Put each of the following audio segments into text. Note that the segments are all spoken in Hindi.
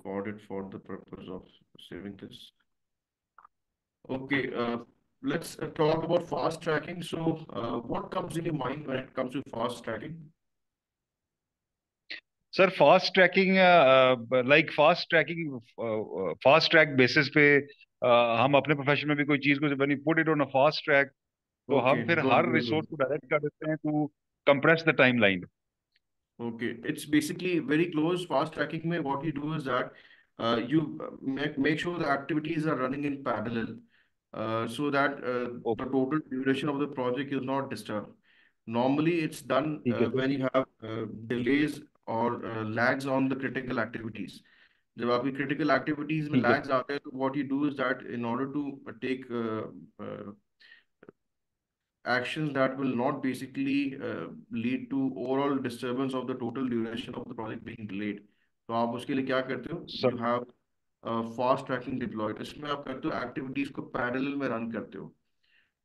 record it for the purpose of saving this. Okay, let's talk about fast tracking. So, what comes in your mind when it comes to fast tracking? Sir fast tracking, like fast track basis पे हम अपने प्रोफेशन में भी कोई चीज को when you put it on a fast track, तो हम Okay, फिर good, हर good, रिसोर्स good. को डायरेक्ट कर देते हैं to compress the timeline. Okay, it's basically very close. Fast tracking mein what you do is that you make sure the activities are running in parallel, so that the okay. total duration of the project is not disturbed. Normally, it's done ठीक है sir. when you have delays or lags on the critical activities. जब आपकी critical activities में ठीक है. lags आते हैं, तो what you do is that in order to take actions that will not basically lead to overall disturbance of the total duration of the project being delayed. तो आप उसके लिए क्या करते हो? Sir. You have fast tracking deployed. इसमें आप करते हो एक्टिविटीज को पैरेलल में रन करते हो.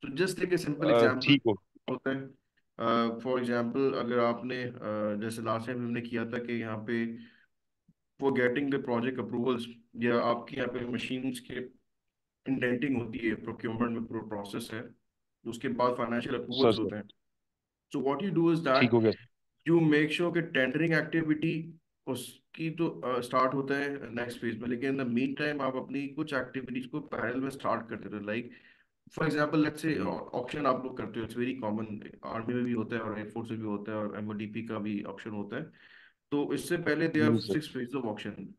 तो जस्ट एक सिंपल एग्जांपल ठीक हो. होता है. फॉर एग्जांपल, अगर आपने जैसे लास्ट टाइम हमने किया था कि यहाँ पे for getting the project approvals, या आपके यहाँ पे मशीन्स के इंडेंटिंग होती है, प्रोक्योरमेंट में पूरा प्रोसेस है, उसके बाद फाइनेंशियल सर अप्रूवल्स सर. होते हैं. So what you do is ठीक that हो गया सर. you make sure कि टेंडरिंग एक्टिविटी उसकी तो स्टार्ट होता है नेक्स्ट फेज में, लेकिन इन द मीन टाइम आप अपनी कुछ एक्टिविटीज को पैरेलल में स्टार्ट करते रहो. Like for example, let's say ji. Auction आप लोग करते हो. इट्स वेरी कॉमन, आर्मी में भी होता है और एयरफोर्स में भी होता है और एमओडीपी का भी ऑप्शन होता है. तो इससे पहले they R G sir. 6 phase of auction.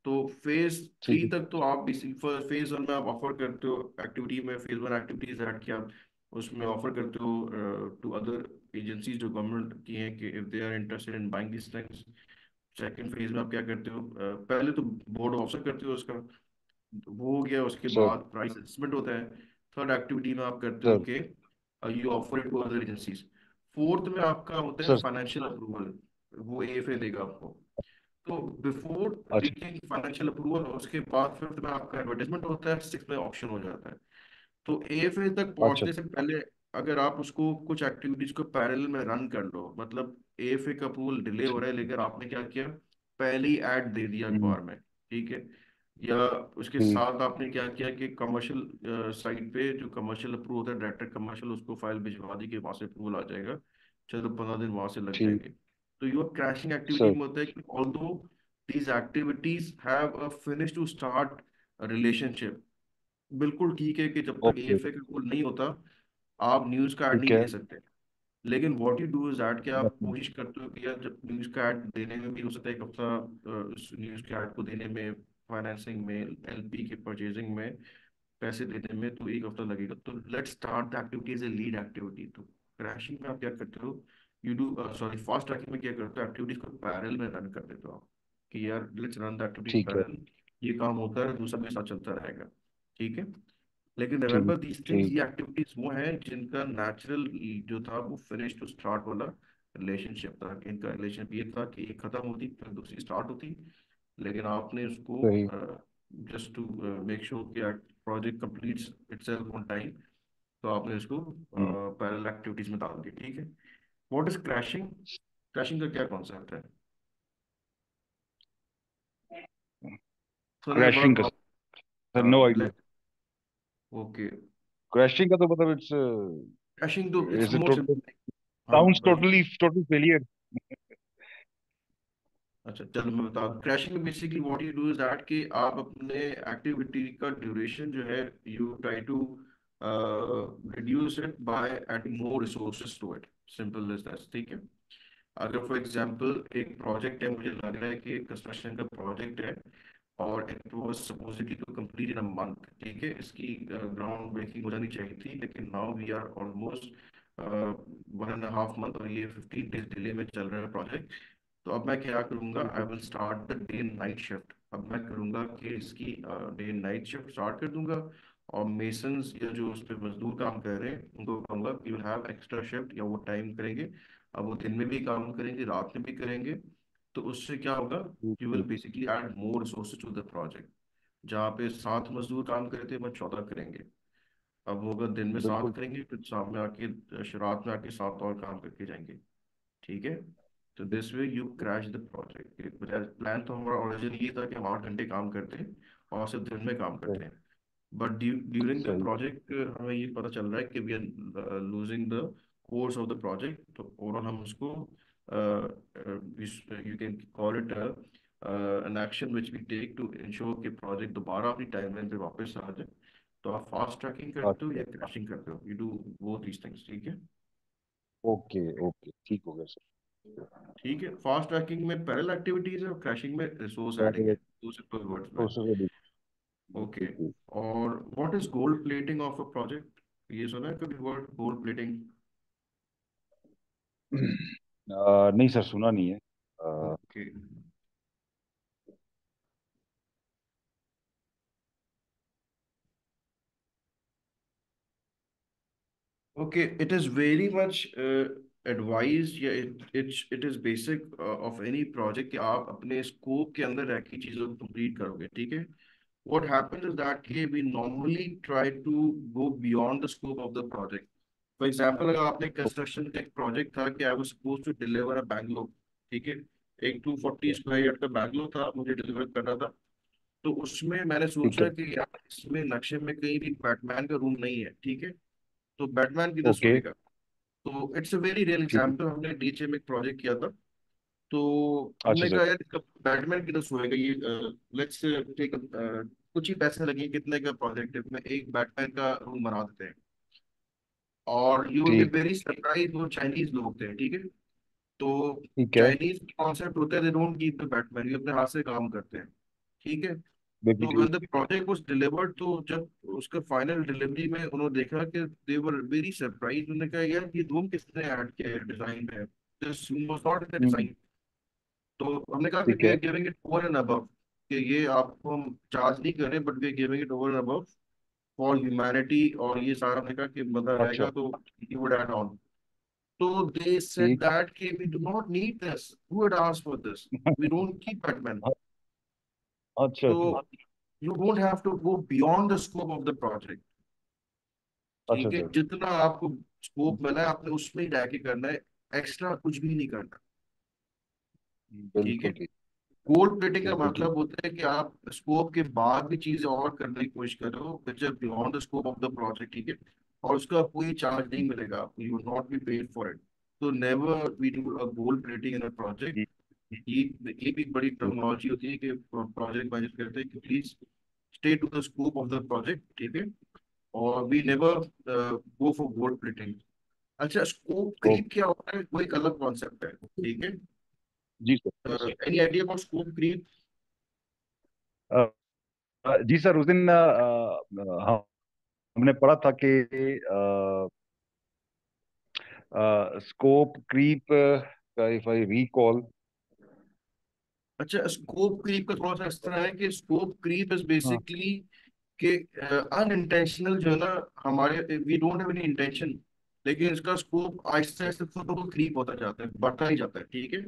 तो फेज ठीक 3 है. तक तो आप बेसिक फेज 1 में आप ऑफर करते हो एक्टिविटी में, फेज 1 एक्टिविटीज ऐड किया, उसमें ऑफर करते हो टू अदर एजेंसीज जो गवर्नमेंट की हैं कि if they are interested in buying this things. Second phase में आप क्या करते हो? पहले तो बोर्ड ऑफर करते हो उसका, वो हो गया. उसके सर. बाद प्राइस असेसमेंट होता है. थर्ड एक्टिविटी में आप करते हो सर. कि you offer it to other agencies. Fourth में आपका होता है सर. Financial approval. वो एएफए देगा आपको. तो बिफोर अच्छा. टेकिंग फाइनेंशियल अप्रूवल, उसके बाद फिफ्थ में आपका एडवर्टाइजमेंट होता है, सिक्स में ऑप्शन हो जाता है. तो एएफए तक अच्छा. पहुंचने से पहले अगर आप उसको कुछ एक्टिविटीज को पैरेलल में रन कर लो, मतलब एएफए का अप्रूवल डिले हो ठीक. रहा है लेकिन आपने क्या किया, पहले ही ऐड दे दिया हम्म. अखबार में, ठीक है, या उसके ठीक. साथ आपने क्या किया कि कमर्शियल साइट पे जो कमर्शियल अप्रूव होता है, डायरेक्टर कमर्शियल, उसको फाइल भिजवा दी कि वहां से अप्रूवल आ जाएगा. चलो 15 दिन वहां से लग ठीक. जाएंगे. तो योर क्रैशिंग एक्टिविटी सर. में होता है कि although these activities have a finish to start relationship. बिल्कुल ठीक है कि जब तक ओके. एएफए का गोल नहीं होता, आप न्यूज का ऐड ठीक नहीं है. दे सकते. लेकिन what you do is that कि आप कोशिश करते हो कि यार, जब न्यूज का ऐड देने में भी हो सकता है एक हफ्ता, उस न्यूज के ऐड को देने में, फाइनेंसिंग में, एलपी के परचेजिंग में, पैसे देने में तो एक हफ्ता लगेगा. तो let's start the activity as a lead activity. तो क्रैशिंग में आप क्या करते हो? You do, sorry, fast tracking में क्या करते हो? एक्टिविटीज को पैरेलल में रन कर देते हो आप कि यार लेट्स रन द एक्टिविटीज ठीक है. पैरेलल. ये काम होता है, दूसरा मेरे साथ चलता रहेगा. ठीक है. लेकिन ठीक. रिमेंबर दीज थिंग्स, ठीक. ये एक्टिविटीज वो हैं जिनका नेचुरल जो था वो फिनिश टू स्टार्ट वाला रिलेशनशिप था. इनका रिलेशनशिप ये था कि एक खत्म होती फिर दूसरी स्टार्ट होती. लेकिन आपने उसको सही. जस्ट टू मेक श्योर कि project completes itself on time, तो आपने इसको हम्म. पैरेलल एक्टिविटीज में डाल दी. ठीक है. What is crashing? क्रैशिंग का क्या कॉन्सेप्ट है? सुना है क्रैशिंग का बहुत. सर नो हाँ, आइडिया. ओके. क्रैशिंग का तो मतलब इट्स क्रैशिंग तो it's is it more total simple. हाँ, साउंड्स भाई. Totally total failure. अच्छा, चलो मैं बता दूं. क्रैशिंग में basically what you do is that कि आप अपने एक्टिविटी का ड्यूरेशन जो है, you try to reduce it by adding more resources to it. Simple is that. ठीक है. अगर फॉर एग्जांपल एक प्रोजेक्ट है, मुझे लग रहा है कि कंस्ट्रक्शन का प्रोजेक्ट है और it was supposedly to complete in a month. ठीक है, इसकी ग्राउंड ब्रेकिंग हो जानी चाहिए थी, लेकिन now we are almost 1.5 month और ये 15 डेज डिले में चल रहा है प्रोजेक्ट. तो अब मैं क्या करूंगा? ठीक आई है. Will start the day night shift. अब मैं करूंगा कि इसकी डे नाइट शिफ्ट स्टार्ट कर दूंगा. और मेसन्स या जो उस पर मजदूर काम कर रहे हैं उनको कहूंगा you will have extra shift, या वो टाइम करेंगे. अब वो दिन में भी काम करेंगे, रात में भी करेंगे. तो उससे क्या होगा? ठीक. यू विल ठीक. Basically add more resources to the project. जहाँ पे 7 मजदूर काम कर रहे थे, वह 14 करेंगे. अब वो अगर दिन में बिल्कुल. 7 करेंगे, फिर शाम में आके रात में आके 7 और काम करके जाएंगे. ठीक है. तो this way you crash the project. Plan तो हमारा ओरिजिन ये था कि हम 8 घंटे काम करते हैं और सिर्फ दिन में काम सही करते हैं। बट ड्यूरिंग द सही। प्रोजेक्ट हमें ये पता चल रहा है कि we are losing the course of the project. तो ओवरऑल हम उसको you can call it an action which we take to ensure कि प्रोजेक्ट दोबारा अपनी टाइमलाइन पे वापस आ जाए। तो आप फास्ट ट्रैकिंग करते हो या अच्छा। क्रैशिंग करते हो, you do both these things, ठीक है। ओके ओके, ठीक हो गया सर। ठीक है, फास्ट ट्रैकिंग में पैरेलल एक्टिविटीज है और क्रैशिंग में रिसोर्स एडिंग है, तो दो सिंपल वर्ड्स में। प्रोसेस अभी। ओके। जी जी। और what is gold plating of a project, ये सुना है कभी वर्ड गोल्ड प्लेटिंग? नहीं सर, सुना नहीं है। Okay. Okay, it is very much advise या it is basic of any project कि आप अपने स्कोप के अंदर रह के चीजों को कंप्लीट करोगे, ठीक है। What happens is that we normally try to go beyond the scope of the project. For example, अगर आपने कंस्ट्रक्शन का एक प्रोजेक्ट था कि I was suppose to deliver a Bangalore, ठीक है, एक 240 स्क्वायर यार्ड का बैंगलोर था, मुझे डिलीवर करना था। तो उसमें मैंने ठीक सोचा है। कि यार इसमें नक्शे में कहीं भी बैटमैन का रूम नहीं है, ठीक है, तो बैटमैन किधर ओके। सोएगा? तो इट्स अ वेरी रियल ठीक। एग्जाम्पल, हमने डीएचए में एक प्रोजेक्ट किया था। तो अच्छा हमने सर। कहा यार इसका बैटमैन किधर सोएगा, ये लेट्स टेक कुछ ही पैसे लगे, कितने का प्रोजेक्ट है, में एक बैटमैन का रूम बना देते हैं। और यू विल बी ठीक। वेरी सरप्राइज, वो चाइनीज लोग थे, ठीक है। तो ठीक है। चाइनीज कॉन्सेप्ट होता है, they don't keep the Batman, ये अपने हाथ से काम करते हैं, ठीक है। तो basically. When the project was delivered, तो जब उसका फाइनल डिलीवरी में उन्होंने देखा कि दे वर वेरी सरप्राइज, उन्होंने कहा यार ये रूम किसने ऐड किया है डिजाइन में, this room was not in the hmm. Design. तो हमने कहा कि ठीक वी है। Are giving it over and above, कि ये आपको हम चार्ज नहीं कर रहे, but we are giving it over and above for humanity, और ये सारा हमने कहा कि मजा अच्छा। रहेगा तो यू वुड ऐड ऑन। तो दे सेड ठीक। दैट कि we do not need this, who would ask for this, we don't keep Batman. अच्छा तो अच्छा। You don't have to go beyond the scope of the project, अच्छा ठीक है। सर। जितना आपको स्कोप मिला है आपने उसमें ही रह के करना है, एक्स्ट्रा कुछ भी नहीं करना, ठीक है। बिल्कुल ठीक। गोल्ड प्लेटिंग का बिल्कुल ठीक। मतलब होता है कि आप स्कोप के बाद भी चीजें और करने की कोशिश कर रहे हो which are beyond the scope of the project, ठीक है। और उसका कोई चार्ज नहीं मिलेगा आपको, you will not be paid for it. तो never we do a gold plating in a project. ठीक। ये भी बड़ी ठीक। टर्मिनोलॉजी होती है कि प्रोजेक्ट मैनेजर कहते हैं कि please stay to the scope of the project, ठीक है। और we never go for gold plating. अच्छा, स्कोप ओ। क्रीप क्या होता है, वो एक अलग कॉन्सेप्ट है, ठीक है। जी sir. Yes any idea about scope creep? Sir. जी सर, उस दिन हमने पढ़ा था कि स्कोप क्रीप का, इफ आई रिकॉल। अच्छा, स्कोप क्रीप का थोड़ा सा इस तरह है कि स्कोप क्रीप इज हाँ। बेसिकली कि अनइंटेंशनल जो है ना, हमारे we don't have any intention, लेकिन इसका स्कोप आहिस्ता आहिस्ता तो क्रीप होता जाता है, बढ़ता ही जाता है, ठीक है।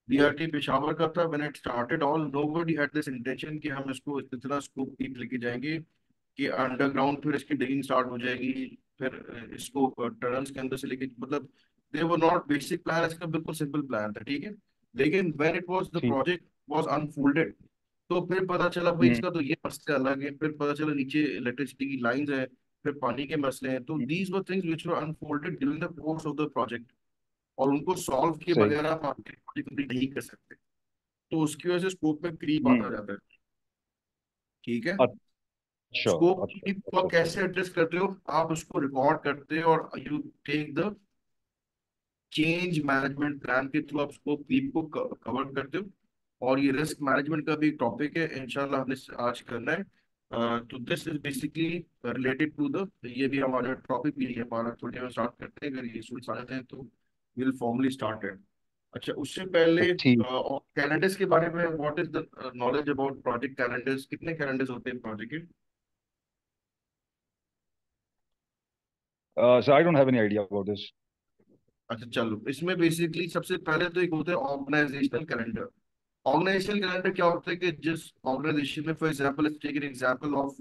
बीआरटी पेशावर का था when it started, all nobody had this intention कि हम इसको इतना स्कोप क्रीप लेके जाएंगे कि अंडरग्राउंड फिर इसकी डिगिंग स्टार्ट हो जाएगी, फिर इसको टनल्स के अंदर से लेके, मतलब दे वर नॉट बेसिक प्लान, इसका बिल्कुल सिंपल प्लान था, ठीक है। लेकिन व्हेन इट वाज द ठीक। प्रोजेक्ट वाज अनफोल्डेड, तो फिर पता चला भाई हम्म। इसका तो ये मसला अलग है, फिर पता चला नीचे इलेक्ट्रिसिटी की लाइंस है, फिर पानी के मसले हैं। तो these were things which were unfolded during the course of the project, और उनको सॉल्व किए सही। बगैर आप आपकी प्रोजेक्ट कंप्लीट नहीं कर सकते। तो उसकी वजह से स्कोप में क्रीप हम्म। आता जाता है, ठीक है। अच्छा स्कोप अच्छा क्रीप को आप अच्छा सर। कैसे एड्रेस करते हो, आप उसको रिकॉर्ड करते हो और you take the change management plan के थ्रू आप स्कोप क्रीप को कवर करते हो। और ये रिस्क मैनेजमेंट का भी टॉपिक है, इंशाल्लाह हमने आज करना है। तो this is basically related to the, ये भी हमारा टॉपिक भी है हमारा, थोड़ी देर में स्टार्ट करते हैं, अगर ये स्टूडेंट्स आ जाते हैं तो विल फॉर्मली स्टार्ट है। अच्छा, उससे पहले ठीक। कैलेंडर्स के बारे में, what is the knowledge about project calendars, कितने कैलेंडर्स होते हैं प्रोजेक्ट के? Sir, I don't have any idea about this. अच्छा चलो, इसमें बेसिकली सबसे पहले तो एक होता है ऑर्गेनाइजेशनल कैलेंडर। ऑर्गेनाइजेशनल कैलेंडर क्या होता है कि जिस ऑर्गेनाइजेशन में, for example let's take an example of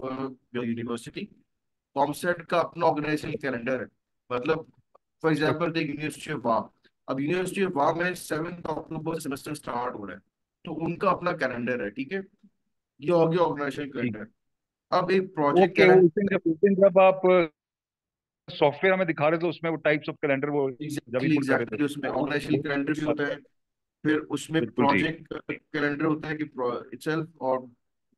your university, COMSATS का अपना ऑर्गेनाइजेशनल कैलेंडर है। मतलब फॉर ओ- example take university of Wah, अब यूनिवर्सिटी ऑफ वाह में 7 अक्टूबर सेमेस्टर स्टार्ट हो रहा है, तो उनका अपना कैलेंडर है, ठीक है। ये हो गया ऑर्गेनाइजेशन ठीक। कैलेंडर। अब एक प्रोजेक्ट ओके, वो कैलेंडर। उस दिन जब आप सॉफ्टवेयर हमें दिखा रहे थे उसमें वो टाइप्स ऑफ कैलेंडर वो जब एग्जैक्टली इनपुट कर रहे थे एग्जैक्टली, उसमें ऑर्गेनाइजेशन वो कैलेंडर भी होता है। फिर उसमें बिल्कुल ठीक। प्रोजेक्ट कैलेंडर होता है कि इटसेल्फ। और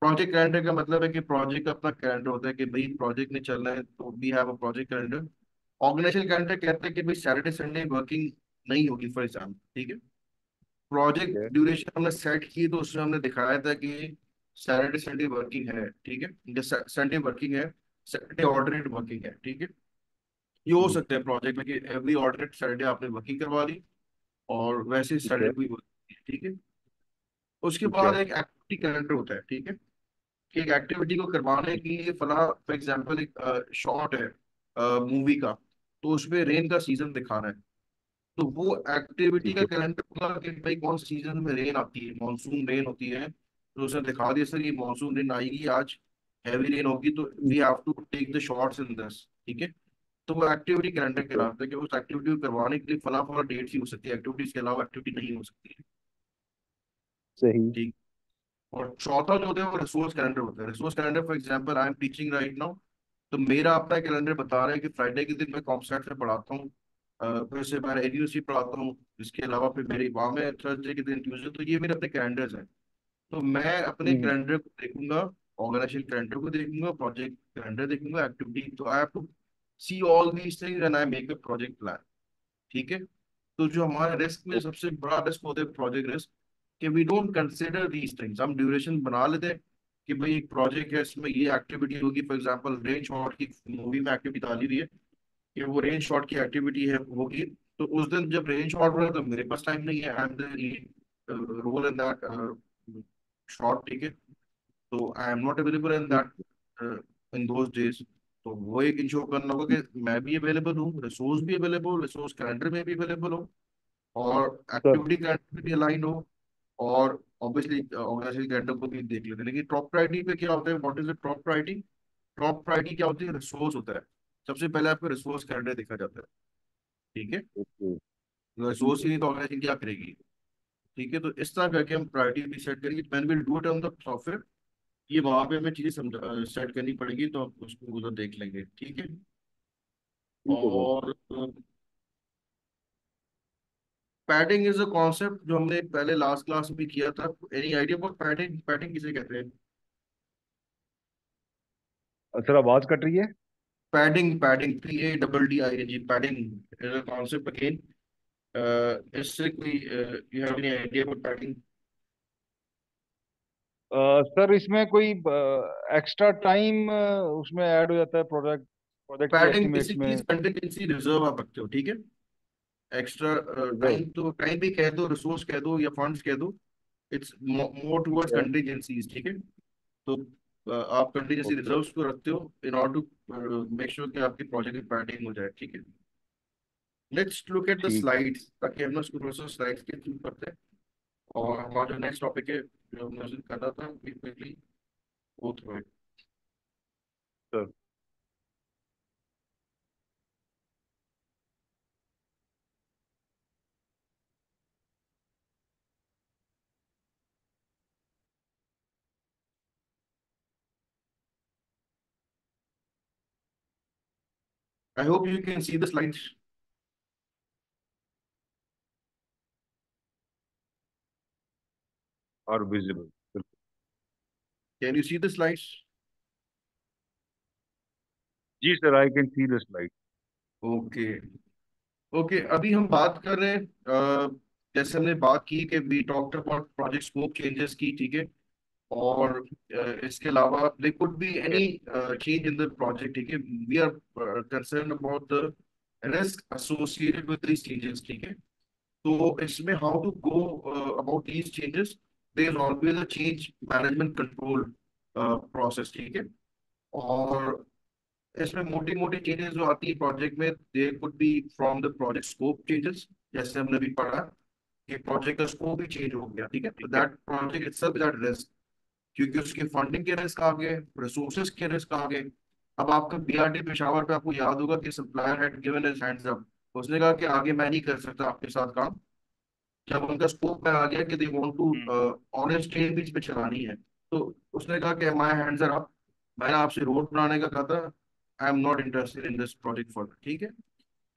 प्रोजेक्ट कैलेंडर का मतलब है कि प्रोजेक्ट का अपना कैलेंडर होता है कि भाई प्रोजेक्ट में चल रहा है तो we have a project calendar. Organization calendar कहते हैं कि भाई सैटरडे संडे वर्किंग नहीं होगी फॉर एग्जाम्पल, ठीक है। ठीक प्रोजेक्ट है। ड्यूरेशन हमने सेट की तो उसमें हमने दिखाया था कि सैटरडे संडे वर्किंग है, ठीक है, संडे वर्किंग है, सैटरडे ऑल्टरनेट वर्किंग है, ठीक है। ये हो जी। सकता है प्रोजेक्ट में कि एवरी ऑल्टरनेट सैटरडे आपने वर्किंग करवा दी, और वैसे ठीक है। सैटरडे को ही वर्किंग, ठीक है। उसके ठीक बाद है। एक एक्टिविटी कैलेंडर होता है, ठीक है, कि एक एक्टिविटी को करवाने के लिए फला फॉर एग्जाम्पल एक शॉट है मूवी का, तो उसमें रेन का सीजन दिखाना है। तो वो एक्टिविटी ठीक का है। कैलेंडर होगा कि भाई कौन सीजन में रेन आती है, मानसून रेन होती है, तो उसने दिखा दिया सर ये मानसून रेन आएगी आज, हैवी रेन होगी, तो we have to take the shots in this, ठीक है। तो वो एक्टिविटी कैलेंडर ठीक है। कहलाता है कि उस एक्टिविटी को करवाने के लिए फला फला डेट्स ही हो सकती है, एक्टिविटीज के अलावा एक्टिविटी नहीं हो सकती है, सही। ठीक। और चौथा जो होता है वो रिसोर्स कैलेंडर होता है। Resource calendar for example I am teaching right now, तो मेरा अपना कैलेंडर बता रहा है कि फ्राइडे के दिन मैं कॉम्सैट से पढ़ाता हूँ, फिर से मैं एडीयूसी पढ़ाता हूँ, इसके अलावा फिर मेरी वहाँ में थर्सडे के दिन ट्यूजडे, तो ये मेरे अपने कैलेंडर्स हैं। तो मैं अपने हम्म। कैलेंडर को देखूंगा, ऑर्गेनाइजेशन कैलेंडर को देखूंगा, प्रोजेक्ट कैलेंडर देखूंगा, एक्टिविटी, तो I have to see all these things and I make a project plan, ठीक है। तो जो हमारे रिस्क में सबसे बड़ा रिस्क होता है प्रोजेक्ट रिस्क, कि we don't consider these things. हम ड्यूरेशन बना लेते हैं कि भाई एक प्रोजेक्ट है इसमें ये एक्टिविटी होगी, फॉर एग्जांपल रेन शॉट की मूवी में एक्टिविटी डाली रही है कि वो रेन शॉट की एक्टिविटी है होगी, तो उस दिन जब रेन शॉट हो रहा है तो मेरे पास टाइम नहीं है, I am the lead role in that shot, ठीक है। तो I am not available in ठीक। That in those days. तो वो एक इंश्योर करना होगा कि मैं भी अवेलेबल हूँ, रिसोर्स भी अवेलेबल, रिसोर्स कैलेंडर में भी अवेलेबल हो, और सर। एक्टिविटी कैलेंडर भी अलाइन हो, और ऑब्वियसली ऑर्गेनाइजेशन कैलेंडर को भी देख लेते हैं। लेकिन टॉप प्रायोरिटी पे क्या होता है, what is the top priority? Top priority क्या होती है? रिसोर्स होता है। सबसे पहले आपको रिसोर्स कैलेंडर देखा जाता है, ठीक है। ओके। ठीक रिसोर्स है। ही नहीं तो ऑर्गेनाइजेशन क्या करेगी, ठीक है। तो इस तरह करके हम प्रायोरिटी भी सेट करेंगे, man will do it on the software. ये वहां पे हमें चीजें समझ सेट करनी पड़ेगी, तो हम उसको उधर देख लेंगे, ठीक है। ठीक है सर। और पैडिंग इज अ कॉन्सेप्ट जो हमने पहले लास्ट क्लास में भी किया था। Any idea about padding? Padding किसे कहते हैं? सर आवाज कट रही है। Padding, padding, PADDING, padding is a concept again. इससे कोई you have any idea about padding? Sir इसमें कोई एक्स्ट्रा टाइम उसमें ऐड हो जाता है प्रोजेक्ट प्रोजेक्ट की पैडिंग एस्टिमेट्स बेसिकली में। कंटिजेंसी रिजर्व आप रखते हो, ठीक है। Extra reserve. टाइम, तो टाइम भी कह दो, रिसोर्स कह दो, या फंड्स कह दो, इट्स मोर टुवर्ड्स है। कंटिजेंसीज, ठीक है। तो आप कंटिजेंसी ओके। रिजर्व्स को रखते हो in order to make sure कि आपकी प्रोजेक्ट की पैडिंग हो जाए, ठीक है। लेट्स लुक एट द ठीक है। स्लाइड्स, ताकि हम उसको थोड़ा सा स्लाइड्स के थ्रू करते हैं, और हमारा जो नेक्स्ट टॉपिक है जो हमने कर रहा था क्विकली वो थ्रू इट। Sir. I hope you can see the slides. और visible. Can you see the slides? जी sir, I can see the slide. Okay. Okay, अभी हम बात कर रहे हैं जैसे हमने बात की कि we talked about project scope changes की, ठीक है। और इसके अलावा there could be any change in the project, ठीक है। We are concern about the risk associated with these changes, ठीक है। तो इसमें how to go about these changes, there is always a change management control process, ठीक है। और इसमें मोटी मोटी चेंजेस जो आती है प्रोजेक्ट में, there could be from the project scope changes, जैसे हमने अभी पढ़ा कि प्रोजेक्ट का स्कोप भी चेंज हो गया, ठीक है, तो ठीक है। That project itself is at risk, क्योंकि उसके फंडिंग के रिस्क आ गए, रिसोर्सेज के रिस्क आ गए। अब आपका BRT पेशावर पे आपको याद होगा कि supplier had given his hands up, उसने कहा कि आगे मैं नहीं कर सकता आपके साथ काम। जब उनका स्कोप में आ गया कि they want to hmm. Orange train बीच पे चलानी है, तो उसने कहा कि माय हैंड्स आर अप, मैंने आपसे रोड बनाने का कहा था, I am not interested in this project for, ठीक है।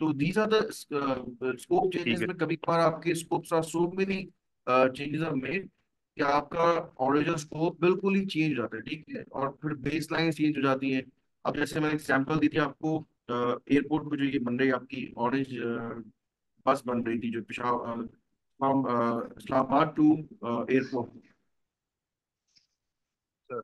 तो दीज आर द स्कोप ठीक चेंजेस है। में कभी कभार आपके scopes are so many changes are made कि आपका ओरिजिनल स्कोप बिल्कुल ही चेंज हो जाता है, ठीक है, और फिर बेस लाइन चेंज हो जाती है। अब जैसे मैंने एग्जांपल दी थी आपको, एयरपोर्ट पे जो ये बन रही है आपकी ऑरेंज बस बन रही थी जो Peshawar from Islamabad to airport. Sir.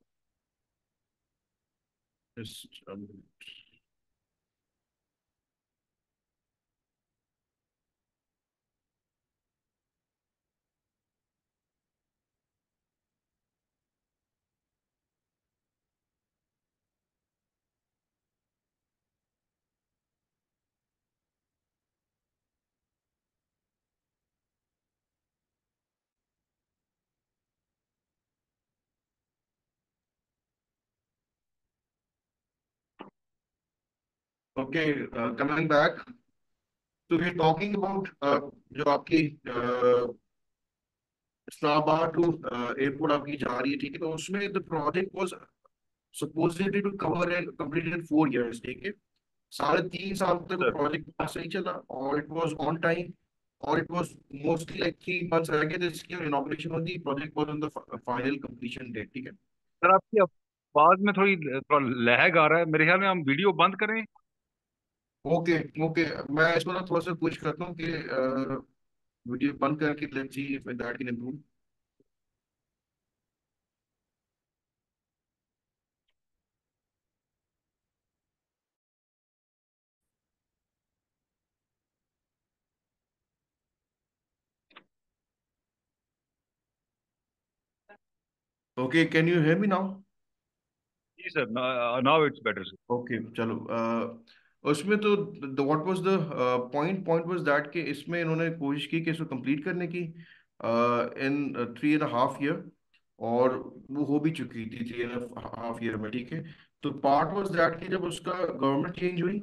Okay, coming back, तो वी टॉकिंग अबाउट जो आपकी इस्लामाबाद टू एयरपोर्ट आपकी जा रही है, ठीक है, तो उसमें the project was supposedly to cover and complete in 4 years, ठीक है। 3.5 साल तक सर। प्रोजेक्ट सही चला और इट वाज ऑन टाइम, और it was mostly like 3 months रह गए थे इसकी इनॉग्रेशन होती, project was on the final completion date, ठीक है। सर आपकी आवाज में थोड़ा लैग आ रहा है, मेरे ख्याल में हम वीडियो बंद करें। ओके, ओके, मैं इसको ना थोड़ा सा कोशिश करता हूँ कि वीडियो बंद करके let's see if that can improve. Okay, can you hear me now? जी sir, now it's better sir. Okay, चलो, उसमें तो what was the point was that कि इसमें इन्होंने कोशिश की कि इसको कंप्लीट करने की इन 3.5 ईयर, और वो हो भी चुकी थी 3.5 ईयर में, ठीक है। तो पार्ट वाज दैट कि जब उसका गवर्नमेंट चेंज हुई,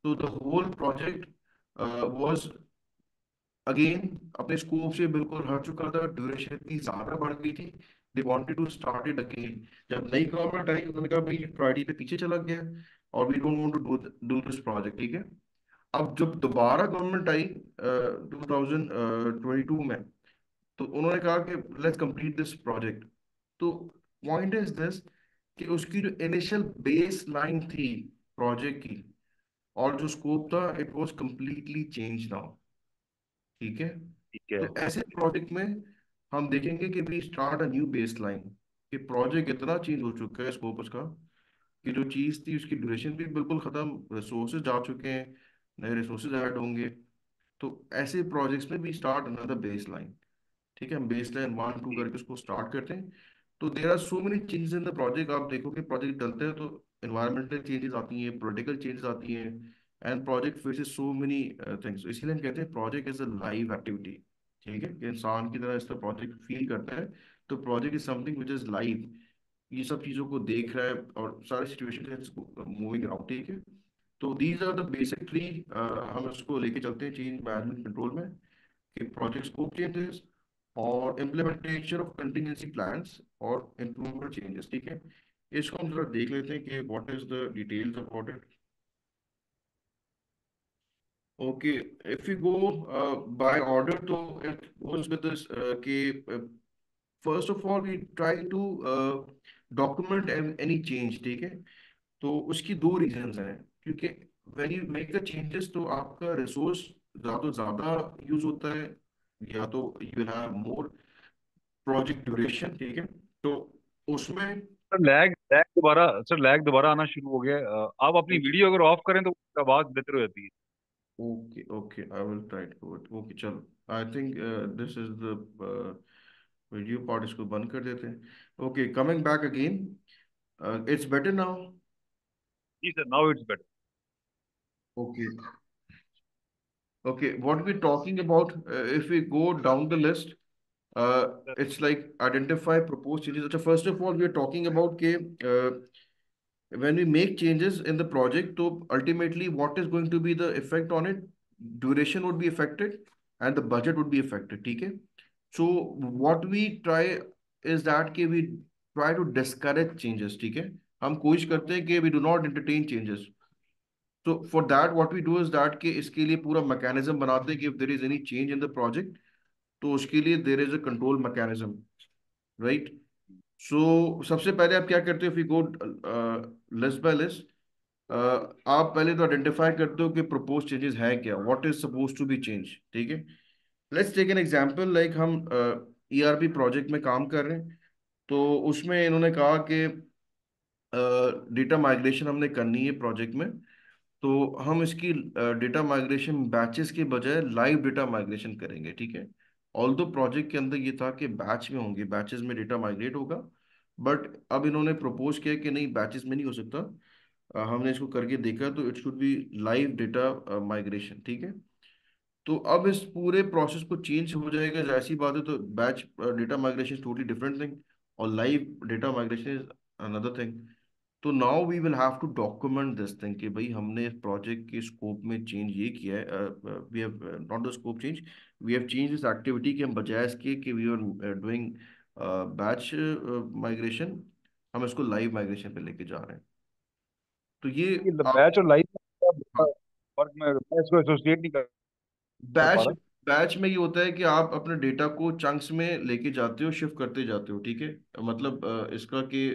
तो the whole project was again अपने स्कोप से बिल्कुल हट चुका था, ड्यूरेशन इतनी ज्यादा बढ़ गई थी, they wanted to start it again. जब नई गवर्नमेंट आई, उन्होंने कहा भाई प्रायोरिटी पे पीछे चला गया और we don't want to do do this project, ठीक है। अब जब दोबारा गवर्नमेंट आई 2022 में, तो उन्होंने कहा कि लेट्स कंप्लीट दिस प्रोजेक्ट। तो पॉइंट इज दिस कि उसकी जो इनिशियल बेस लाइन थी प्रोजेक्ट की और जो स्कोप था, it was completely change now, ठीक है। ठीक है। तो ऐसे प्रोजेक्ट में हम देखेंगे कि we start a new baseline, कि प्रोजेक्ट इतना चेंज हो चुका है स्कोप उसका कि जो चीज़ थी उसकी ड्यूरेशन भी बिल्कुल ख़त्म, रिसोर्सेज जा चुके हैं, नए रिसोर्सेज ऐड होंगे। तो ऐसे प्रोजेक्ट्स में भी स्टार्ट अनदर बेस लाइन, ठीक है। हम बेस लाइन 1 2 ठीक। करके उसको स्टार्ट करते हैं। तो there are so many changes in the project, आप देखो कि प्रोजेक्ट डलते हैं तो इन्वायरमेंटल चेंजेस आती हैं, पॉलिटिकल चेंजेस आती हैं, and project faces so many things. इसीलिए हम कहते हैं project is a live activity, ठीक है, कि इंसान की तरह इसका प्रोजेक्ट फील करता है। तो project is something which is live, ये सब चीज़ों को देख रहा है और सारे सिचुएशन मूविंग अराउंड, ठीक है। तो these are the basic three, हम इसको लेके चलते हैं चेंज मैनेजमेंट कंट्रोल में, कि प्रोजेक्ट स्कोप चेंजेस और इम्प्लीमेंटेशन ऑफ कंटिजेंसी प्लान्स और इम्प्रूवमेंट चेंजेस, ठीक है। इसको हम जरा देख लेते हैं कि what is the details about it. Okay, if you go by order, तो इट गोज विद दिस कि first of all we try to document any change, ठीक है। तो उसकी दो रीजंस हैं, क्योंकि when you make the changes तो आपका रिसोर्स ज़्यादा तो ज़्यादा यूज होता है, या तो you have more project duration, ठीक है। तो उसमें सर लैग दोबारा आना शुरू हो गया है। आप अपनी वीडियो अगर ऑफ करें तो आवाज बेहतर हो जाती है। Okay, okay, I will try to do it. Okay, चलो, I think this is the video part, इसको बंद कर देते हैं। Okay, coming back again, it's better now? जी sir, now it's better. Okay, okay, what we're talking about, if we go down the list, it's like identify proposed changes. So first of all, we are talking about when we make changes in the project, so ultimately what is going to be the effect on it? Duration would be affected and the budget would be affected, ठीक है। So what we try is that कि we try to discourage changes, ठीक है। हम कोशिश करते हैं कि we do not entertain changes. तो for that what we do is that कि इसके लिए पूरा मैकेनिज्म बनाते हैं कि if there is any change in the project, तो उसके लिए there is a control mechanism, right. So सबसे पहले आप क्या करते हो, if you go list by list, आप पहले तो आइडेंटिफाई करते हो कि प्रपोज चेंजेस है क्या, what is suppose to be change, ठीक है। Let's take an example, like हम ईआरपी प्रोजेक्ट में काम कर रहे हैं, तो उसमें इन्होंने कहा कि डेटा माइग्रेशन हमने करनी है प्रोजेक्ट में। तो हम इसकी डेटा माइग्रेशन बैचेस के बजाय लाइव डेटा माइग्रेशन करेंगे, ठीक है। ऑल्दो प्रोजेक्ट के अंदर ये था कि बैच में होंगे, बैचेस में डेटा माइग्रेट होगा, बट अब इन्होंने प्रपोज किया कि नहीं, बैचेस में नहीं हो सकता। हमने इसको करके देखा तो it should be live data migration, ठीक है। तो अब इस पूरे प्रोसेस को चेंज हो जाएगा, जाहिर सी बात है। तो batch data migration is totally different thing, और live data migration is another thing. तो now we will have to document this thing कि भाई हमने इस प्रोजेक्ट के स्कोप में चेंज ये किया है, we have not the scope change, we have change this activity, कि हम बजाय इसके कि we are doing batch migration, हम इसको लाइव माइग्रेशन पे लेके जा रहे हैं। तो ये ये आप, बैच और लाइव हाँ, फर्क मैं इसको एसोसिएट नहीं कर पा बैच रहा। बैच में ये होता है कि आप अपने डेटा को चंक्स में लेके जाते हो, शिफ्ट करते जाते हो, ठीक है। मतलब इसका कि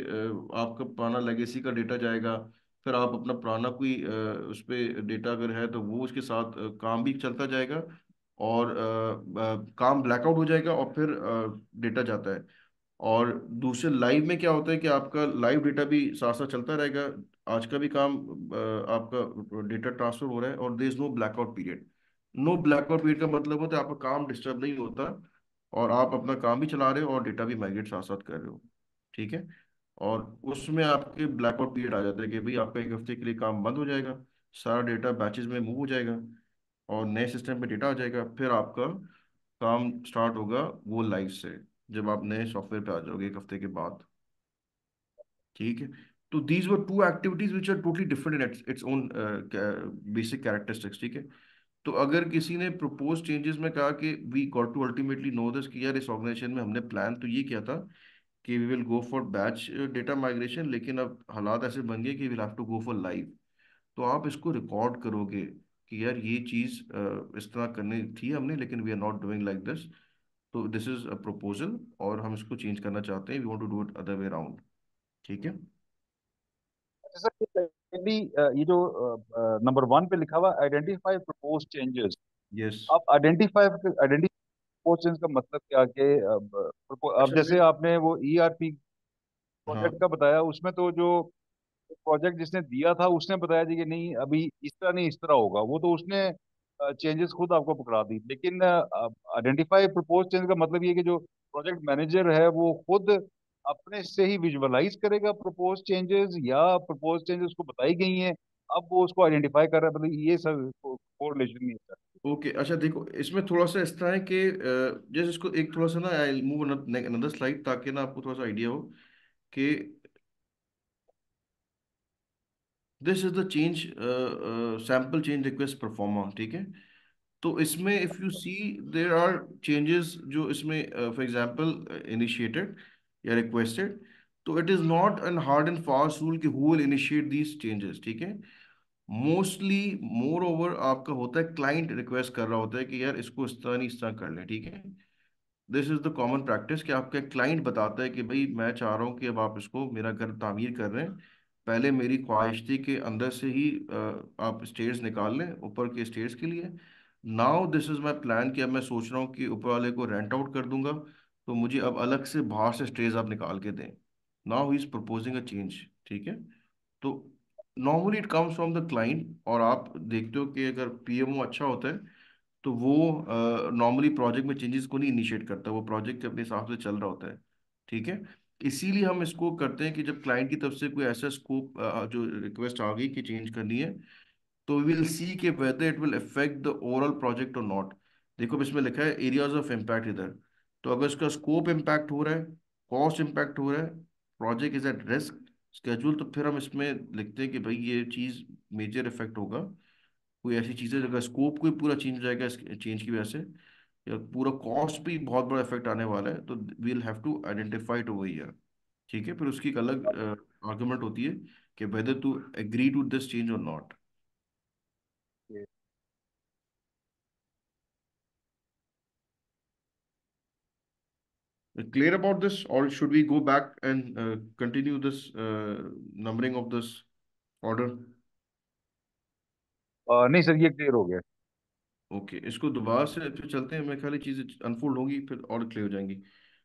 आपका पुराना लेगेसी का डेटा जाएगा, फिर आप अपना पुराना कोई उस पे डेटा अगर है तो वो उसके साथ काम भी चलता जाएगा, और काम ब्लैकआउट हो जाएगा, और फिर डेटा जाता है। और दूसरे लाइव में क्या होता है कि आपका लाइव डेटा भी साथ साथ चलता रहेगा, आज का भी काम आपका डेटा ट्रांसफर हो रहा है, और there is no blackout period. No blackout period का मतलब होता है आपका काम डिस्टर्ब नहीं होता, और आप अपना काम भी चला रहे हो और डेटा भी माइग्रेट साथ साथ कर रहे हो, ठीक है। और उसमें आपके ब्लैकआउट पीरियड आ जाता है कि भाई आपका एक हफ्ते के लिए काम बंद हो जाएगा, सारा डेटा बैचेस में मूव हो जाएगा, और नए सिस्टम पे डेटा आ जाएगा, फिर आपका काम स्टार्ट होगा वो लाइव से, जब आप नए सॉफ्टवेयर पे आ जाओगे एक हफ्ते के बाद, ठीक है। तो these were two activities which are totally different in its own basic characteristics, ठीक है। तो अगर किसी ने प्रपोज चेंजेस में कहा कि we got to ultimately know this, कि यार इस ऑर्गेनाइजेशन में हमने प्लान तो ये किया था कि we will go for batch data migration, लेकिन अब हालात ऐसे बन गए कि will have to go for live. तो आप इसको रिकॉर्ड करोगे कि यार ये चीज़ इस तरह करनी थी हमने, लेकिन we are not doing like this, तो दिस इज अ प्रपोजल, और हम इसको चेंज करना चाहते हैं, we want to do it other way around, ठीक है। अच्छा सर, ये जो नंबर वन पे लिखा हुआ आइडेंटिफाई प्रपोज चेंजेस, यस। आप आइडेंटिफाई प्रपोज चेंज का मतलब क्या कि अब अच्छा जैसे फिर, आपने वो ईआरपी हाँ, प्रोजेक्ट का बताया, उसमें तो जो प्रोजेक्ट जिसने दिया था उसने बताया जी कि नहीं अभी इस तरह नहीं इस तरह होगा, वो तो उसने चेंजेस खुद आपको पकड़ा दी। लेकिन आइडेंटिफाई प्रपोज चेंज का मतलब ये कि जो प्रोजेक्ट मैनेजर है वो खुद अपने से ही विजुअलाइज करेगा प्रपोज चेंजेस, या प्रपोज चेंजेस उसको बताई गई हैं, अब वो उसको आइडेंटिफाई कर रहा है, मतलब ये सब कोरिलेशन नहीं है। ओके। अच्छा देखो, इसमें थोड़ा सा इस तरह है कि जैसे इसको एक थोड़ा सा ना, आई मूव अनदर स्लाइड, ताकि ना आपको थोड़ा सा आइडिया हो कि this is the change, sample change request proforma, ठीक है। तो इसमें if you see there are changes जो इसमें फॉर एग्जांपल इनिशिएटेड या रिक्वेस्टेड, तो it is not an hard and fast rule कि who will initiate these changes, ठीक है। मोस्टली मोर ओवर आपका होता है क्लाइंट रिक्वेस्ट कर रहा होता है कि यार इसको इस तरह नहीं इस तरह कर लें, ठीक है। This is the common practice कि आपका क्लाइंट बताता है कि भाई मैं चाह रहा हूँ कि अब आप इसको मेरा घर तामीर कर रहे हैं, पहले मेरी ख्वाहिश थी कि अंदर से ही आप स्टेयर्स निकाल लें ऊपर के स्टेयर्स के लिए। Now this is my plan कि अब मैं सोच रहा हूँ कि ऊपर वाले को रेंट आउट कर दूंगा, तो मुझे अब अलग से बाहर से स्टेयर्स आप निकाल के दें। Now he is proposing a change, ठीक है। तो normally it comes from the client, और आप देखते हो कि अगर पीएमओ अच्छा होता है तो वो नॉर्मली प्रोजेक्ट में चेंजेस को नहीं इनिशिएट करता, वो प्रोजेक्ट अपने हिसाब से चल रहा होता है, ठीक है। इसीलिए हम इसको करते हैं कि जब क्लाइंट की तरफ से कोई ऐसा स्कोप जो रिक्वेस्ट आ गई कि चेंज करनी है, तो वी विल सी कि whether it will affect the overall project और नॉट। देखो अब इसमें लिखा है एरियाज ऑफ इम्पैक्ट इधर, तो अगर इसका स्कोप इम्पैक्ट हो रहा है, कॉस्ट इम्पैक्ट हो रहा है, project is at risk, schedule, तो फिर हम इसमें लिखते हैं कि भाई ये चीज़ मेजर इफेक्ट होगा, कोई ऐसी चीज़ें अगर स्कोप कोई पूरा चेंज हो जाएगा इस चेंज की वजह से, या पूरा कॉस्ट भी बहुत बड़ा इफेक्ट आने वाला है, तो we'll have to identify it over here. ठीक है, फिर उसकी एक अलग आर्गुमेंट होती है कि whether to agree to this change और not. Clear about this, or should we go back and continue this numbering of this order? नहीं सर, ये क्लियर हो गया। ओके, इसको दोबारा से फिर चलते हैं, मेरे ख्याल चीज़ें अनफोल्ड होंगी फिर और क्लियर हो जाएंगी।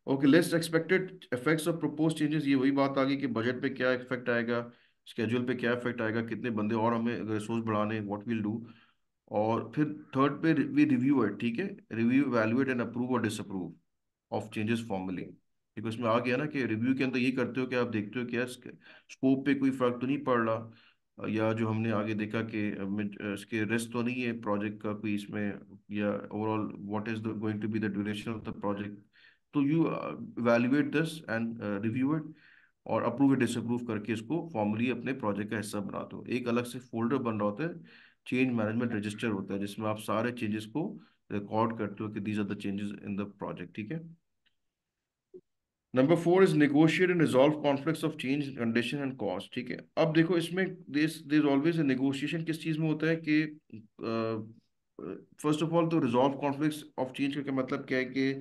Okay, let's expected effects of propose changes. ये वही बात आ गई कि बजट पे क्या इफेक्ट आएगा, स्केड्यूल पे क्या इफेक्ट आएगा, कितने बंदे और हमें रिसोर्स बढ़ाने, व्हाट विल डू। और फिर थर्ड पे वी रिव्यू है, ठीक है, रिव्यू वैल्यूएट एंड अप्रूव और डिसअप्रूव ऑफ चेंजेस फॉर्मली। क्योंकि उसमें आ गया ना कि रिव्यू के अंदर ये करते हो कि आप देखते हो कि यार स्कोप पे कोई फर्क तो नहीं पड़ रहा, या जो हमने आगे देखा कि इसके रिस्क तो नहीं है प्रोजेक्ट का कोई इसमें, या overall what is the going to be the duration of the project. तो you evaluate this and review it, और अप्रूव या डिसअप्रूव करके इसको फॉर्मली अपने प्रोजेक्ट का हिस्सा बनाते हो। एक अलग से फोल्डर बन रहा होता है, चेंज मैनेजमेंट रजिस्टर होता है, जिसमें आप सारे चेंजेस को रिकॉर्ड करते हो कि these are the changes in the project. ठीक है। Number four is negotiate and resolve conflicts of change condition and cost. ठीक है, अब देखो इसमें this this always a negotiation किस चीज में होता है कि फर्स्ट ऑफ ऑल तो रिजॉल्व कॉन्फ्लिक्ट्स ऑफ चेंज का क्या मतलब क्या है कि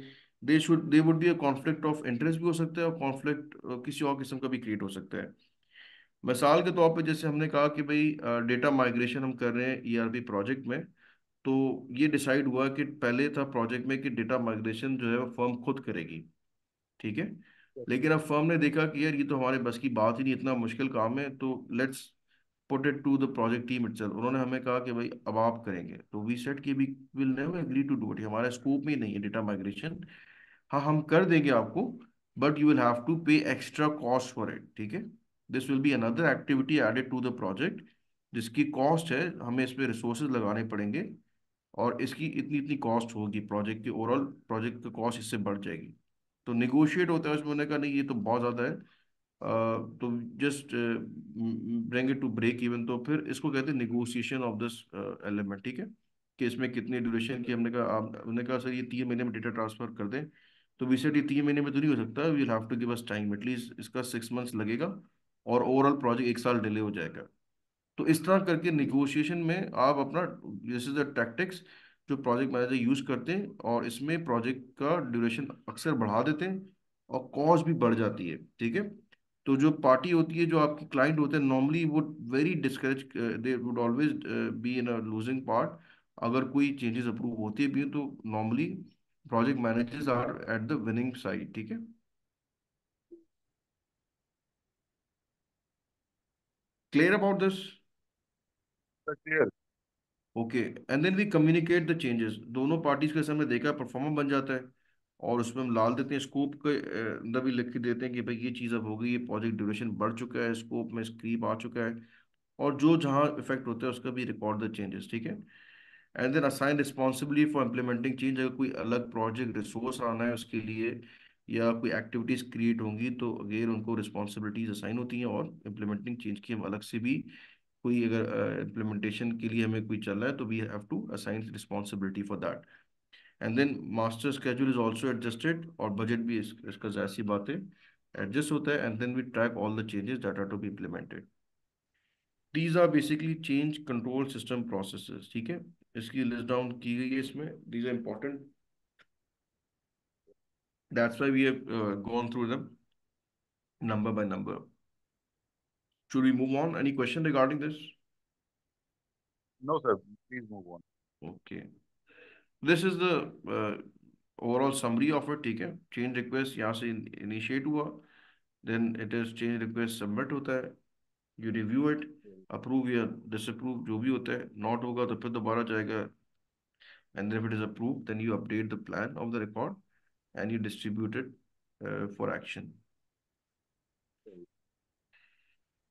they would be a conflict of interest भी हो सकता है, और कॉन्फ्लिक्ट किसी और किस्म का भी क्रिएट हो सकता है। मिसाल के तौर पे जैसे हमने कहा कि भाई डेटा माइग्रेशन हम कर रहे हैं ईआरपी प्रोजेक्ट में, तो ये डिसाइड हुआ कि पहले था प्रोजेक्ट में कि डेटा माइग्रेशन जो है वो फर्म खुद करेगी। ठीक है, लेकिन अब फर्म ने देखा कि यार ये तो हमारे बस की बात ही नहीं, इतना मुश्किल काम है, तो let's put it to the project team itself. उन्होंने हमें कहा कि भाई अब आप करेंगे, तो वी सेड कि we will never agree to do it, हमारे स्कोप में ही नहीं है डेटा माइग्रेशन। हाँ, हम कर देंगे आपको, but you will have to pay extra cost for it. ठीक है, this will be another activity added to the project, जिसकी कॉस्ट है, हमें इस पे रिसोर्सेज लगाने पड़ेंगे, और इसकी इतनी इतनी कॉस्ट होगी, प्रोजेक्ट की ओवरऑल प्रोजेक्ट की कॉस्ट इससे बढ़ जाएगी। तो निगोशिएट होता है उसमें, उन्होंने कहा नहीं ये तो बहुत ज़्यादा है, तो just bring it to break even. तो फिर इसको कहते हैं निगोशिएशन ऑफ दिस एलिमेंट। ठीक है, कि इसमें कितनी ड्यूरेशन की, हमने कहा उन्होंने कहा सर ये 3 महीने में डेटा ट्रांसफर कर दें, तो वी सेड ये 3 महीने में तो नहीं हो सकता, we'll have to give us time, at least इसका 6 मंथ्स लगेगा, और ओवरऑल प्रोजेक्ट 1 साल डिले हो जाएगा। तो इस तरह करके निगोशिएशन में आप अपना, दिस इज द टैक्टिक्स जो प्रोजेक्ट मैनेजर यूज करते हैं, और इसमें प्रोजेक्ट का ड्यूरेशन अक्सर बढ़ा देते हैं, और कॉस्ट भी बढ़ जाती है। ठीक है, तो जो पार्टी होती है, जो आपकी क्लाइंट होते हैं, normally would very discourage, they would always be in a losing part. अगर कोई चेंजेस अप्रूव होती भी हैं, तो normally project managers are at the winning side. ठीक है, clear about this? Sir clear. Okay, and then we communicate the changes, दोनों पार्टीज के सामने देखा, परफॉर्मा बन जाता है, और उसमें हम डाल देते हैं स्कोप के अंदर भी लिख के देते हैं कि भाई ये चीज़ अब हो गई, ये प्रोजेक्ट ड्यूरेशन बढ़ चुका है, स्कोप में स्क्रीप आ चुका है, और जो जहाँ इफेक्ट होता है उसका भी रिकॉर्ड द चेंजेस। ठीक है, and then assign responsibility for implementing change, अगर कोई अलग प्रोजेक्ट रिसोर्स आना है उसके लिए, या कोई एक्टिविटीज क्रिएट होंगी, तो अगेन उनको रिस्पॉन्सिबिलिटीज असाइन होती हैं, और इम्प्लीमेंटिंग चेंज की हम अलग से भी, कोई अगर इम्प्लीमेंटेशन के लिए हमें कोई चल रहा है, तो we have to assign responsibility for that. And then master schedule is also adjusted, और बजट भी इसका जाहिर सी बात है एडजस्ट होता है, and then we track all the changes that are to be implemented. These are basically change control system processes. ठीक है, इसकी लिस्ट डाउन की गई है इसमें, these are important, that's why we have gone through them number by number. Should we move on? Any question regarding this? No sir, please move on. Okay. This is the overall summary of it. ठीक है, चेंज रिक्वेस्ट यहाँ से इनिशिएट हुआ, then it is change request submit होता है, यू रिव्यू इट, अप्रूव या डिसअप्रूव जो भी होता है, नॉट होगा तो फिर दोबारा जाएगा, and then if it is approve then you update the plan of the record, and you distribute it for action.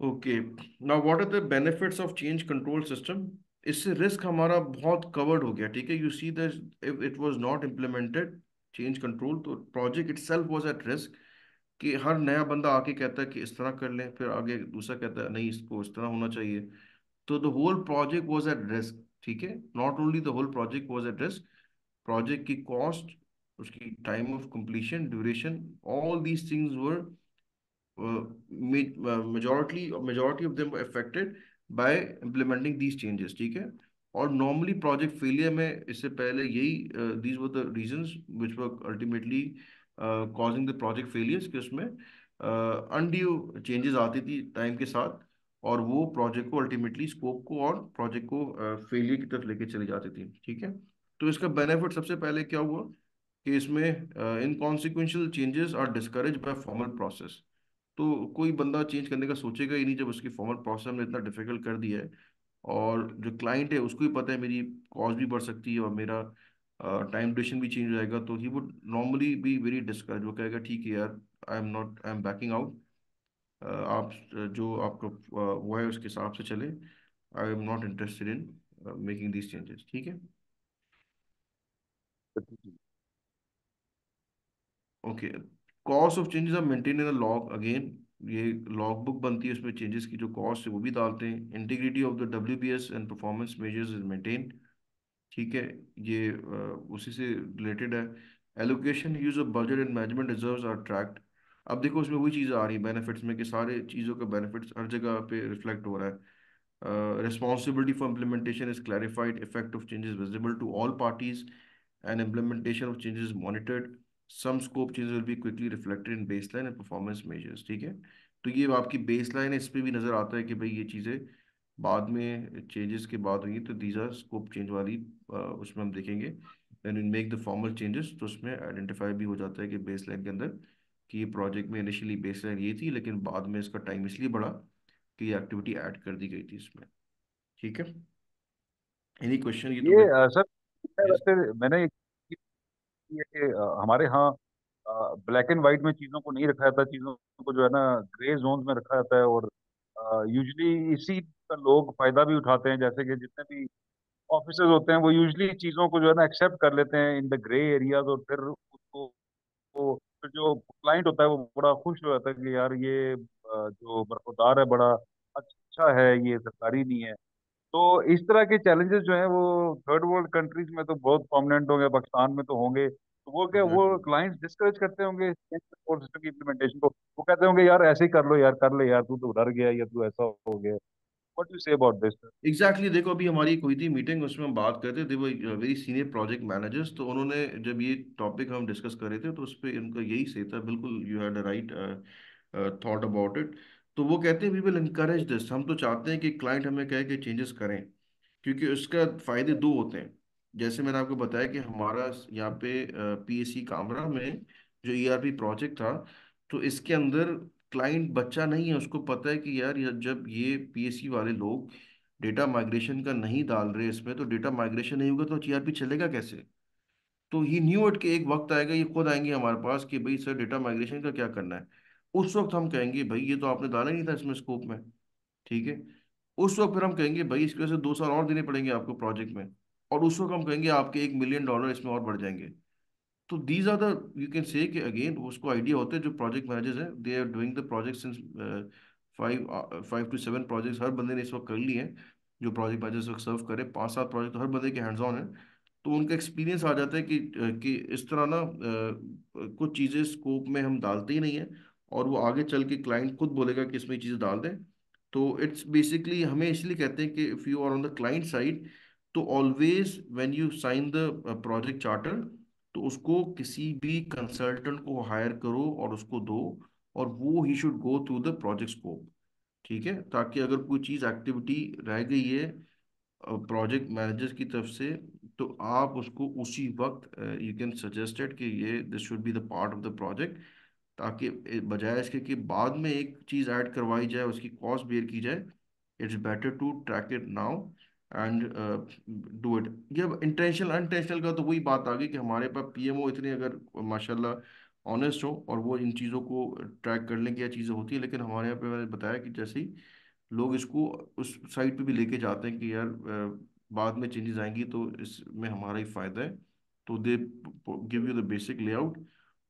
Okay, now what are the benefits of change control system? इससे रिस्क हमारा बहुत कवर्ड हो गया। ठीक है, you see that if it was not implemented change control, तो project itself was at risk, कि हर नया बंदा आके कहता है कि इस तरह कर लें, फिर आगे दूसरा कहता है नहीं इसको इस तरह होना चाहिए, तो the whole project was at risk. ठीक है, not only the whole project was at risk, project की कॉस्ट, उसकी time of completion, duration, all these things were majority of them were affected by implementing these changes, ठीक है। और नॉर्मली प्रोजेक्ट फेलियर में इससे पहले यही these were the reasons which were ultimately causing the project failures, कि उसमें अनड्यू चेंजेस आती थी टाइम के साथ, और वो प्रोजेक्ट को अल्टीमेटली स्कोप को और प्रोजेक्ट को फेलियर की तरफ लेके चली जाती थी, ठीक है। तो इसका बेनिफिट सबसे पहले क्या हुआ कि इसमें inconsequential changes are discourage by formal process. तो कोई बंदा चेंज करने का सोचेगा ही नहीं जब उसकी फॉर्मल प्रोसेस ने इतना डिफिकल्ट कर दिया है, और जो क्लाइंट है उसको भी पता है मेरी कॉस्ट भी बढ़ सकती है और मेरा टाइम ड्यूरेशन भी चेंज हो जाएगा, तो he would normally be very discourage, वो कहेगा ठीक है यार, आई एम बैकिंग आउट, आप जो आपका वो है उसके हिसाब से चले, I am not interested in making these changes, ठीक है। Okay, cost of changes are maintain in log again, ये लॉग बुक बनती है, उसमें चेंजेस की जो कॉस्ट है वो भी डालते हैं। Integrity of the WBS and performance measures is maintain, ठीक है, ये उसी से रिलेटेड है। Allocation use of budget and management reserves are tracked. अब देखो उसमें वही चीज़ आ रही है बेनिफिट्स में, कि सारे चीज़ों का बेनिफिट्स हर जगह पे रिफ्लेक्ट हो रहा है। Responsibility for implementation is clarified, effect of changes visible to all parties, and implementation of changes is monitored. Some scope changes will be quickly reflected in baseline and performance measures, ठीक है। तो ये आपकी बेसलाइन है, इस पे भी नज़र आता है कि भाई ये चीज़ें बाद में चेंजेस के बाद हुई, तो दीज आर स्कोप चेंज वाली, उसमें हम देखेंगे then we make the formal changes, तो उसमें आइडेंटिफाई भी हो जाता है कि बेसलाइन के अंदर कि ये प्रोजेक्ट में इनिशियली बेसलाइन ये थी, लेकिन बाद में इसका टाइम इसलिए बढ़ा कि ये एक्टिविटी ऐड कर दी गई थी इसमें, ठीक है। एनी क्वेश्चन, ये तो ये मैं। Sir, yes. वैसे मैंने एक चीज़ की है कि हमारे यहाँ ब्लैक एंड व्हाइट में चीज़ों को नहीं रखा जाता, चीज़ों को जो है ना ग्रे जोन में रखा जाता है, और यूजली इसी का लोग फायदा भी उठाते हैं। जैसे कि जितने भी ऑफिसर्स होते हैं वो यूजली चीज़ों को जो है ना एक्सेप्ट कर लेते हैं इन द ग्रे एरियाज, और फिर उसको फिर जो क्लाइंट होता है वो बड़ा खुश हो जाता है कि यार ये जो बरखुरदार है बड़ा अच्छा है, ये सरकारी नहीं है। तो इस तरह के चैलेंजेस जो हैं वो थर्ड वर्ल्ड कंट्रीज में तो बहुत प्रोमिनेंट होंगे, पाकिस्तान में तो होंगे। तो वो क्या, वो एग्जैक्टली। क्लाइंट्स डिस्करेज करते होंगे सपोर्ट सिस्टम की इम्प्लीमेंटेशन को? वो कहते होंगे यार ऐसे ही कर लो यार, कर ले यार, तू तो डर गया या तू ऐसा हो गया। What you say about this? Exactly, देखो अभी हमारी एक हुई थी मीटिंग, उसमें हम बात करते थे, वो वेरी सीनियर प्रोजेक्ट मैनेजर्स, तो उन्होंने जब ये टॉपिक हम डिस्कस कर रहे थे तो उस पर उनका यही सही था, बिल्कुल you had a right thought about it. तो वो कहते हैं वी विल इनकरेज दिस, हम तो चाहते हैं कि क्लाइंट हमें कहे कि चेंजेस करें, क्योंकि उसका फायदे दो होते हैं। जैसे मैंने आपको बताया कि हमारा यहाँ पे PSC कामरा में जो ERP प्रोजेक्ट था, तो इसके अंदर क्लाइंट बच्चा नहीं है, उसको पता है कि यार जब ये PSC वाले लोग डेटा माइग्रेशन का नहीं डाल रहे इसमें, तो डेटा माइग्रेशन नहीं होगा तो GRP चलेगा कैसे। तो ही न्यू इट कि एक वक्त आएगा ये खुद आएंगे हमारे पास कि भाई सर डेटा माइग्रेशन का क्या करना है। उस वक्त हम कहेंगे भाई ये तो आपने डाला ही नहीं था इसमें स्कोप में, ठीक है। उस वक्त फिर हम कहेंगे भाई इसकी वजह से 2 साल और देने पड़ेंगे आपको प्रोजेक्ट में, और उस वक्त हम कहेंगे आपके $1 मिलियन इसमें और बढ़ जाएंगे। तो these are the, you can say कि अगेन उसको आइडिया होता है, जो प्रोजेक्ट मैनेजर्स हैं they are doing the project since 5 to 7 projects हर बंदे ने इस वक्त कर लिए हैं, जो प्रोजेक्ट मैनेजर इस वक्त सर्व करे 5-7 प्रोजेक्ट तो हर बंदे के हैंड्स ऑन है। तो उनका एक्सपीरियंस आ जाता है कि इस तरह ना कुछ चीज़ें स्कोप में हम डालते ही नहीं है, और वो आगे चल के क्लाइंट खुद बोलेगा कि इसमें चीज़ें डाल दें। तो इट्स बेसिकली हमें इसलिए कहते हैं कि if you are on the client side, तो always when you sign the project charter, तो उसको किसी भी कंसल्टेंट को हायर करो और उसको दो, और वो he should go through the project scope, ठीक है, ताकि अगर कोई चीज़ एक्टिविटी रह गई है प्रोजेक्ट मैनेजर की तरफ से, तो आप उसको उसी वक्त यू कैन सजेस्टेड कि ये this should be the part of the project, ताकि बजाय इसके कि बाद में एक चीज़ ऐड करवाई जाए उसकी कॉस्ट बेयर की जाए, it's better to track it now and do it. ये अब इंटेंशनल अनटेंशनल का तो वही बात आ गई कि हमारे पास PMO इतने अगर माशाल्लाह ऑनेस्ट हो और वो इन चीज़ों को ट्रैक करने की चीज़ें होती है, लेकिन हमारे यहाँ पे मैंने बताया कि जैसे ही लोग इसको उस साइड पे भी लेके जाते हैं कि यार बाद में चेंजेस आएंगी तो इसमें हमारा ही फायदा है, तो they give you the basic layout,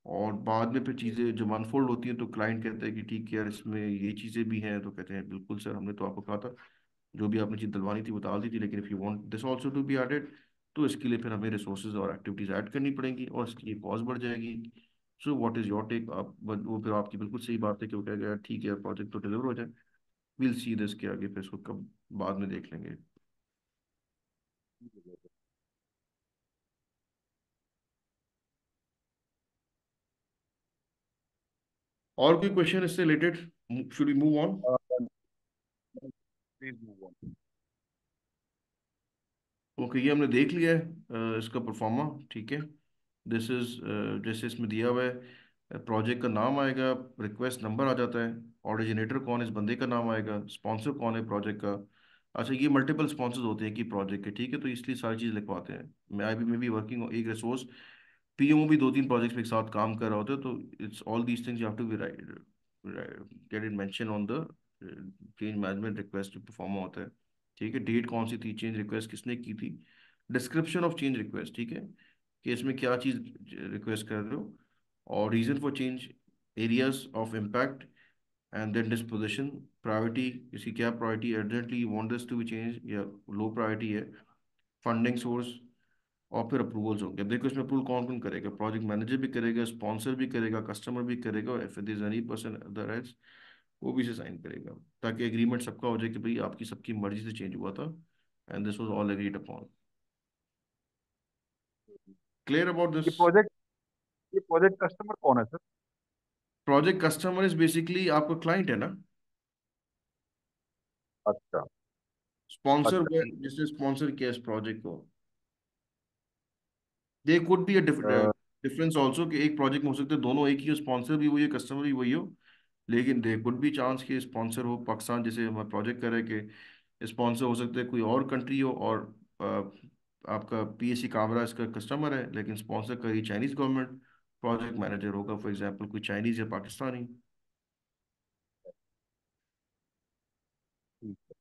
और बाद में फिर चीज़ें जब अनफोल्ड होती हैं तो क्लाइंट कहता है कि ठीक है यार इसमें ये चीज़ें भी हैं, तो कहते हैं बिल्कुल सर हमने तो आपको कहा था, जो भी आपने चीज़ डलवानी थी वो डाल दी थी, लेकिन if you want this also to be added, तो इसके लिए फिर हमें रिसोर्सेज और एक्टिविटीज़ ऐड करनी पड़ेंगी और इसके लिए कॉस्ट बढ़ जाएगी। So what is your take? आप वो फिर आपकी बिल्कुल सही बात है कि वो कह गया ठीक है प्रोजेक्ट तो डिलीवर हो जाए, विल सी दिस के आगे, फिर इसको कब बाद में देख लेंगे। और कोई क्वेश्चन इससे related? Should we move on? Please move on. Okay, ये हमने देख लिया है इसका परफॉर्मा, ठीक है। दिस इज जैसे इसमें दिया हुआ है, प्रोजेक्ट का नाम आएगा, रिक्वेस्ट नंबर आ जाता है, ऑरिजिनेटर कौन है, इस बंदे का नाम आएगा, स्पॉन्सर कौन है प्रोजेक्ट का। अच्छा, ये मल्टीपल स्पॉन्सर्स होते हैं कि प्रोजेक्ट के, ठीक है, तो इसलिए सारी चीज़ लिखवाते हैं। मैं आई बी वर्किंग एक रिसोर्स, पीएमओ भी दो तीन प्रोजेक्ट्स में एक साथ काम कर रहा होता है, तो it's all these things you have to be right, get it mention on the change management request जो परफॉर्म होता है, ठीक है। डेट कौन सी थी, चेंज रिक्वेस्ट किसने की थी, डिस्क्रिप्शन ऑफ चेंज रिक्वेस्ट, ठीक है, कि इसमें क्या चीज़ रिक्वेस्ट कर रहे हो, और reason for change, areas of impact, and then disposition, priority, इसकी क्या priority, urgently you want this to be change या लो प्रायोरिटी है, फंडिंग सोर्स, और फिर अप्रूवल्स होंगे। अब देखो इसमें अप्रूवल कौन कौन करेगा, प्रोजेक्ट मैनेजर भी करेगा, स्पॉन्सर भी करेगा, कस्टमर भी करेगा, और if there is any person other else, वो भी इसे साइन करेगा, ताकि एग्रीमेंट सबका हो जाए कि भाई आपकी सबकी मर्जी से चेंज हुआ था, and this was all agreed upon. Clear about ये दिस? प्रोजेक्ट ये प्रोजेक्ट कस्टमर कौन है sir? Project customer is basically आपका क्लाइंट है ना, अच्छा। स्पॉन्सर अच्छा वो है ठीक है। जिसने स्पॉन्सर किया इस प्रोजेक्ट को। They could be a a, difference also, कि एक प्रोजेक्ट में हो सकते हैं दोनों एक ही हो, स्पॉन्सर भी वही है, कस्टमर भी वही हो, लेकिन दे कुड बी चांस कि स्पॉन्सर हो पाकिस्तान, जैसे हमारा प्रोजेक्ट कर रहे हैं कि स्पॉन्सर हो सकते हैं कोई और कंट्री हो, और आपका पीएससी कामरा इसका कस्टमर है, लेकिन स्पॉन्सर करी चाइनीज गवर्नमेंट, प्रोजेक्ट मैनेजर होगा फॉर एग्जांपल कोई चाइनीज या पाकिस्तानी। ठीक है।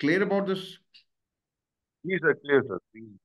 Clear about this? जी सर, क्लियर सर, प्लीज।